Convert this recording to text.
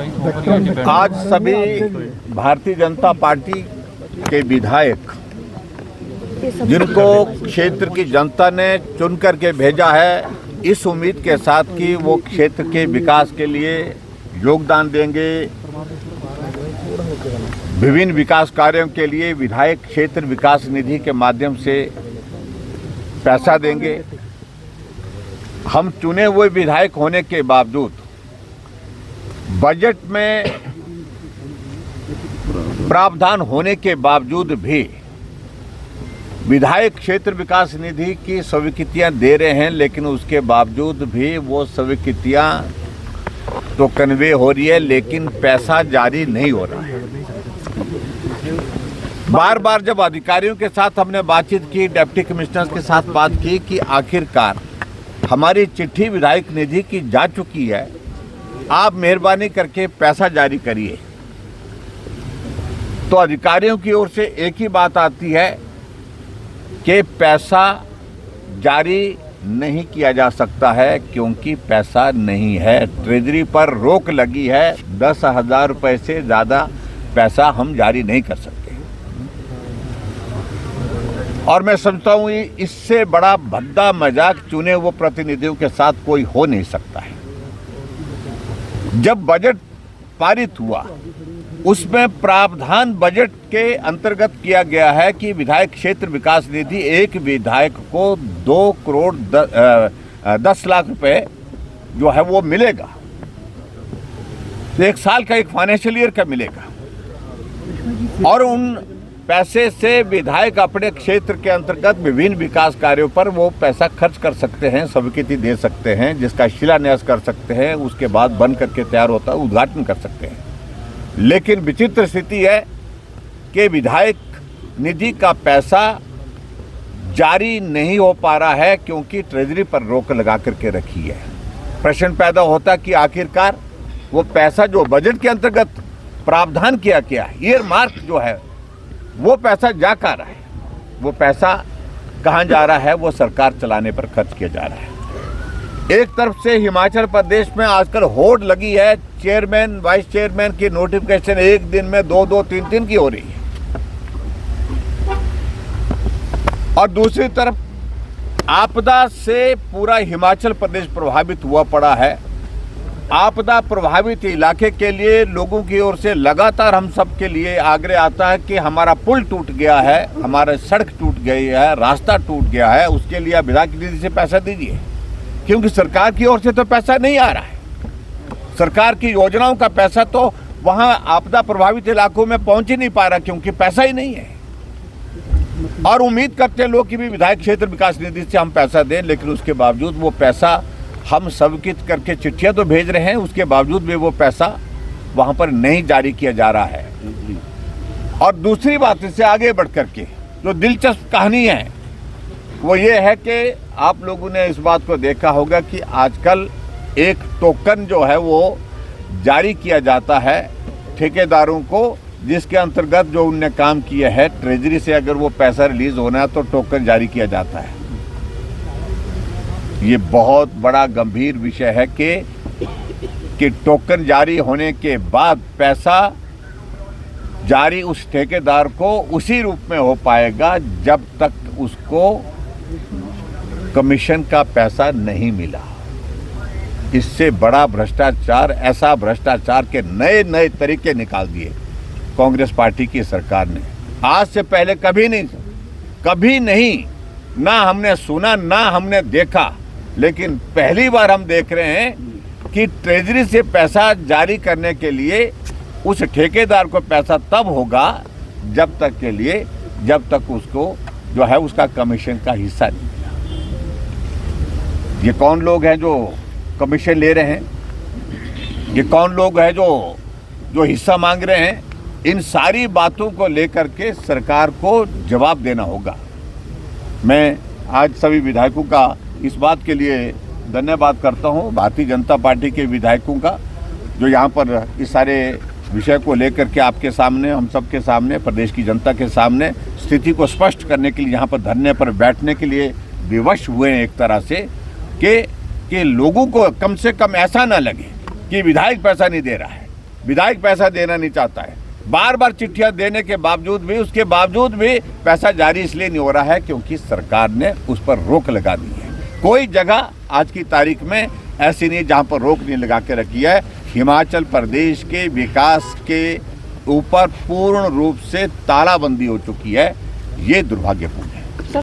आज सभी भारतीय जनता पार्टी के विधायक जिनको क्षेत्र की जनता ने चुन करके भेजा है, इस उम्मीद के साथ कि वो क्षेत्र के विकास के लिए योगदान देंगे, विभिन्न विकास कार्यों के लिए विधायक क्षेत्र विकास निधि के माध्यम से पैसा देंगे। हम चुने हुए विधायक होने के बावजूद बजट में प्रावधान होने के बावजूद भी विधायक क्षेत्र विकास निधि की स्वीकृतियां दे रहे हैं, लेकिन उसके बावजूद भी वो स्वीकृतियां तो कन्वे हो रही है, लेकिन पैसा जारी नहीं हो रहा है। बार बार जब अधिकारियों के साथ हमने बातचीत की, डिप्टी कमिश्नर के साथ बात की कि आखिरकार हमारी चिट्ठी विधायक निधि की जा चुकी है, आप मेहरबानी करके पैसा जारी करिए, तो अधिकारियों की ओर से एक ही बात आती है कि पैसा जारी नहीं किया जा सकता है क्योंकि पैसा नहीं है। ट्रेजरी पर रोक लगी है, 10,000 रुपये से ज़्यादा पैसा हम जारी नहीं कर सकते। और मैं समझता हूँ इससे बड़ा भद्दा मजाक चुने हुए प्रतिनिधियों के साथ कोई हो नहीं सकता है। जब बजट पारित हुआ उसमें प्रावधान बजट के अंतर्गत किया गया है कि विधायक क्षेत्र विकास निधि एक विधायक को 2 करोड़ 10 लाख रुपए जो है वो मिलेगा, तो 1 साल का, एक फाइनेंशियल ईयर का मिलेगा। और उन पैसे से विधायक अपने क्षेत्र के अंतर्गत विभिन्न विकास कार्यों पर वो पैसा खर्च कर सकते हैं, स्वीकृति दे सकते हैं, जिसका शिलान्यास कर सकते हैं, उसके बाद बन करके तैयार होता है उद्घाटन कर सकते हैं। लेकिन विचित्र स्थिति है कि विधायक निधि का पैसा जारी नहीं हो पा रहा है क्योंकि ट्रेजरी पर रोक लगा करके रखी है। प्रश्न पैदा होता कि आखिरकार वो पैसा जो बजट के अंतर्गत प्रावधान किया गया है, ईयर मार्क जो है, वो पैसा जा कहाँ रहा है, वो पैसा कहाँ जा रहा है, वो सरकार चलाने पर खर्च किया जा रहा है। एक तरफ से हिमाचल प्रदेश में आजकल होड़ लगी है, चेयरमैन वाइस चेयरमैन की नोटिफिकेशन एक दिन में 2-2, 3-3 की हो रही है, और दूसरी तरफ आपदा से पूरा हिमाचल प्रदेश प्रभावित हुआ पड़ा है। आपदा प्रभावित इलाके के लिए लोगों की ओर से लगातार हम सब के लिए आग्रह आता है कि हमारा पुल टूट गया है, हमारा सड़क टूट गई है, रास्ता टूट गया है, उसके लिए आप विधायक निधि से पैसा दीजिए, क्योंकि सरकार की ओर से तो पैसा नहीं आ रहा है। सरकार की योजनाओं का पैसा तो वहां आपदा प्रभावित इलाकों में पहुंच ही नहीं पा रहा क्योंकि पैसा ही नहीं है। और उम्मीद करते हैं लोग कि भी विधायक क्षेत्र विकास निधि से हम पैसा दें, लेकिन उसके बावजूद वो पैसा हम स्वीकृत करके चिट्ठियां तो भेज रहे हैं, उसके बावजूद भी वो पैसा वहां पर नहीं जारी किया जा रहा है। और दूसरी बात, इससे आगे बढ़ करके जो दिलचस्प कहानी है वो ये है कि आप लोगों ने इस बात को देखा होगा कि आजकल एक टोकन जो है वो जारी किया जाता है ठेकेदारों को, जिसके अंतर्गत जो उनने काम किया है, ट्रेजरी से अगर वो पैसा रिलीज होना है तो टोकन जारी किया जाता है। ये बहुत बड़ा गंभीर विषय है कि टोकन जारी होने के बाद पैसा जारी उस ठेकेदार को उसी रूप में हो पाएगा जब तक उसको कमीशन का पैसा नहीं मिला। इससे बड़ा भ्रष्टाचार, ऐसा भ्रष्टाचार के नए नए तरीके निकाल दिए कांग्रेस पार्टी की सरकार ने। आज से पहले कभी नहीं ना हमने सुना ना हमने देखा, लेकिन पहली बार हम देख रहे हैं कि ट्रेजरी से पैसा जारी करने के लिए उस ठेकेदार को पैसा तब होगा जब तक उसको जो है उसका कमीशन का हिस्सा नहीं मिला। ये कौन लोग हैं जो कमीशन ले रहे हैं, ये कौन लोग हैं जो हिस्सा मांग रहे हैं, इन सारी बातों को लेकर के सरकार को जवाब देना होगा। मैं आज सभी विधायकों का इस बात के लिए धन्यवाद करता हूं, भारतीय जनता पार्टी के विधायकों का, जो यहाँ पर इस सारे विषय को लेकर के आपके सामने, हम सबके सामने, प्रदेश की जनता के सामने स्थिति को स्पष्ट करने के लिए यहाँ पर धरने पर बैठने के लिए विवश हुए हैं, एक तरह से कि लोगों को कम से कम ऐसा ना लगे कि विधायक पैसा नहीं दे रहा है, विधायक पैसा देना नहीं चाहता है। बार बार चिट्ठियां देने के बावजूद भी, उसके बावजूद भी पैसा जारी इसलिए नहीं हो रहा है क्योंकि सरकार ने उस पर रोक लगा दी है। कोई जगह आज की तारीख में ऐसी नहीं जहां पर रोक नहीं लगा के रखी है। हिमाचल प्रदेश के विकास के ऊपर पूर्ण रूप से तालाबंदी हो चुकी है। ये दुर्भाग्यपूर्ण है।